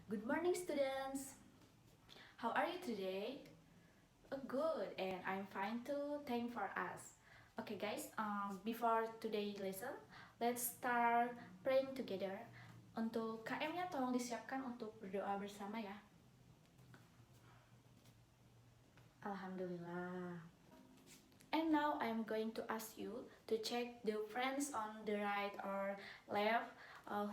Good morning, students. How are you today? Good, and I'm fine too. Thank for us. Okay, guys. Before today's lesson, let's start praying together. Untuk KM-nya tolong disiapkan untuk berdoa bersama ya. Alhamdulillah. And now I'm going to ask you to check the friends on the right or left.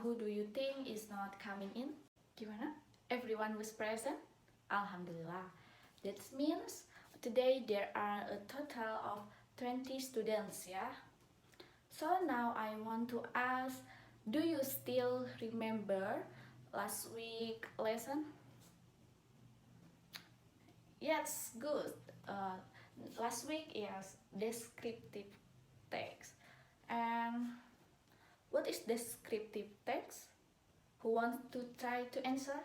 Who do you think is not coming in? Gimana? Everyone was present? Alhamdulillah. That means today there are a total of 20 students, yeah? So now I want to ask, do you still remember last week lesson? Yes, good. Last week is descriptive text. And what is descriptive text? Who wants to try to answer?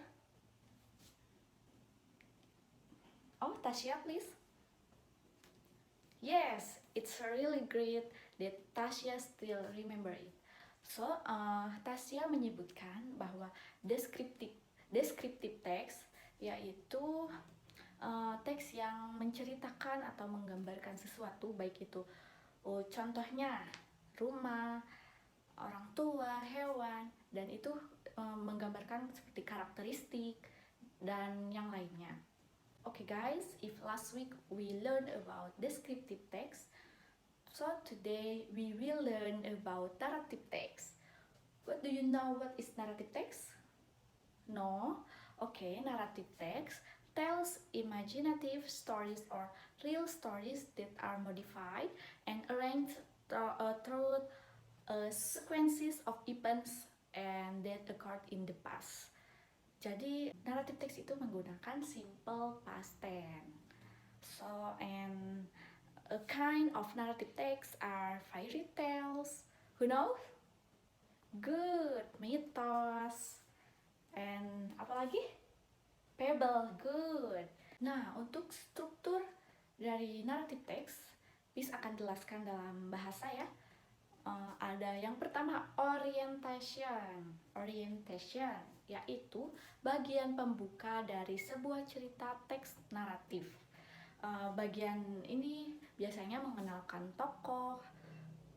Oh, Tasya, please. Yes, it's really great that Tasya still remember it. So, Tasya menyebutkan bahwa descriptive text yaitu teks yang menceritakan atau menggambarkan sesuatu, baik itu contohnya rumah, orang tua, hewan, dan itu menggambarkan seperti karakteristik dan yang lainnya. Okay guys, if last week we learned about descriptive text, so today we will learn about narrative text. What do you know what is narrative text? No? Okay, narrative text tells imaginative stories or real stories that are modified and arranged through sequences of events and that occurred in the past. Jadi, narrative text itu menggunakan simple past tense. So, and a kind of narrative text are fairy tales. Who knows? Good, mythos. And apa lagi? Fable, good. Nah, untuk struktur dari narrative text, Bis akan jelaskan dalam bahasa ya. Ada yang pertama orientation, yaitu bagian pembuka dari sebuah cerita teks naratif. Bagian ini biasanya mengenalkan tokoh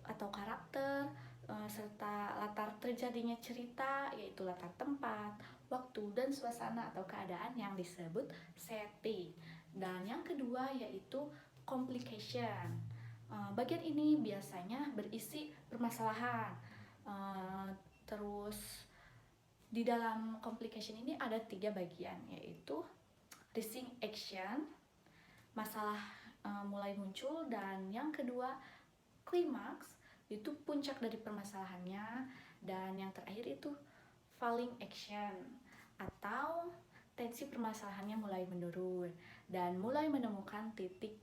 atau karakter serta latar terjadinya cerita, yaitu latar tempat, waktu, dan suasana atau keadaan yang disebut setting. Dan yang kedua yaitu complication. Bagian ini biasanya berisi permasalahan. Terus di dalam complication ini ada 3 bagian, yaitu rising action, masalah mulai muncul, dan yang kedua klimaks, itu puncak dari permasalahannya, dan yang terakhir itu falling action atau tensi permasalahannya mulai menurun dan mulai menemukan titik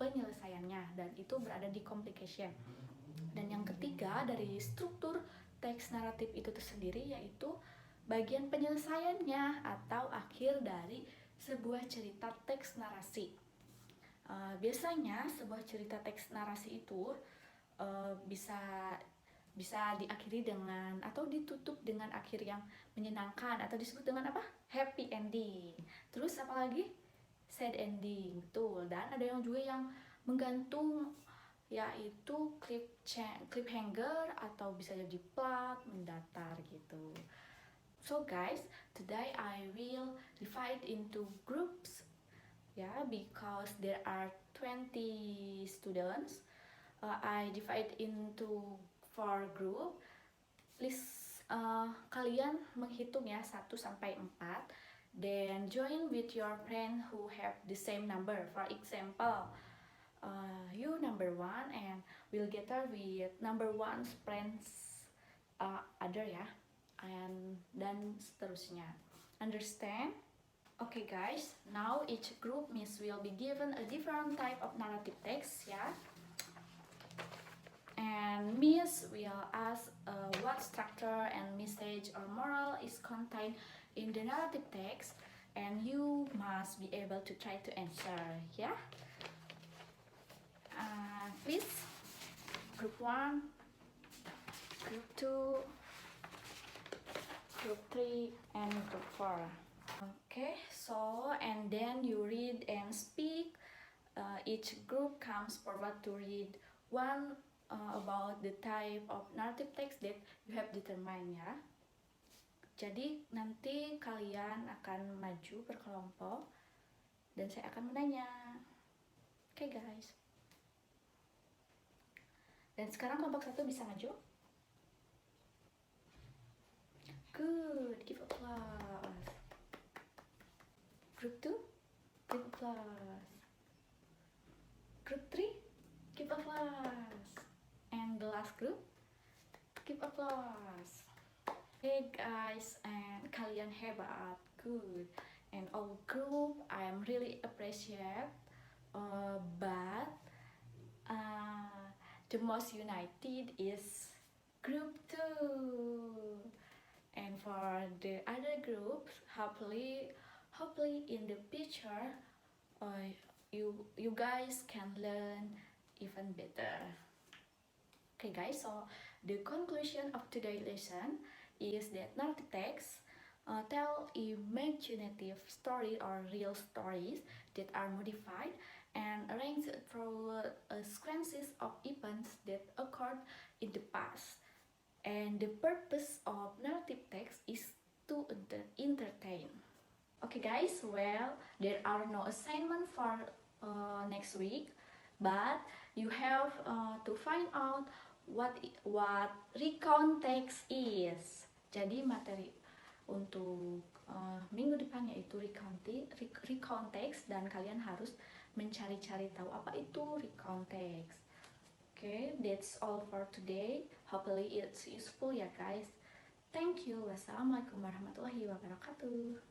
penyelesaiannya, dan itu berada di complication. Dan yang ketiga dari struktur teks naratif itu tersendiri yaitu bagian penyelesaiannya atau akhir dari sebuah cerita teks narasi. Biasanya sebuah cerita teks narasi itu bisa diakhiri dengan atau ditutup dengan akhir yang menyenangkan atau disebut dengan apa? Happy ending. Terus apalagi? Sad ending, betul. Dan ada yang juga yang menggantung, yaitu cliffhanger atau bisa jadi plot mendatar gitu. So guys, today I will divide into groups, because there are 20 students. I divide into 4 group. Please kalian menghitung ya 1 sampai 4. Then join with your friend who have the same number. For example, you number 1 and will gather with number 1's friends other ya. Dan seterusnya. Understand? Okay guys, now each group will be given a different type of narrative text ya. And Miss will ask what structure and message or moral is contained in the narrative text, and you must be able to try to answer, yeah? Please, group 1, group 2, group 3 and group 4. Okay, so and then you read and speak. Each group comes forward to read one about the type of narrative text that you have determined ya. Jadi nanti kalian akan maju berkelompok dan saya akan menanya. Oke guys. Dan sekarang kelompok 1 bisa maju. Good, give applause. Group 2, give applause. Group 3, give applause. And the last group, give applause. Hey guys, and kalian hebat, good. And all group, I am really appreciate. But the most united is group 2. And for the other groups, hopefully in the future, you guys can learn even better. Okay guys, so the conclusion of today's lesson is that narrative text tell imaginative story or real stories that are modified and arranged through sequences of events that occurred in the past. And the purpose of narrative text is to entertain. Okay guys, well, there are no assignment for next week, but you have to find out what recount text is. Jadi materi untuk minggu depan yaitu recount text, dan kalian harus mencari-cari tahu apa itu recount text. Okay, that's all for today. Hopefully it's useful ya guys. Thank you. Wassalamualaikum warahmatullahi wabarakatuh.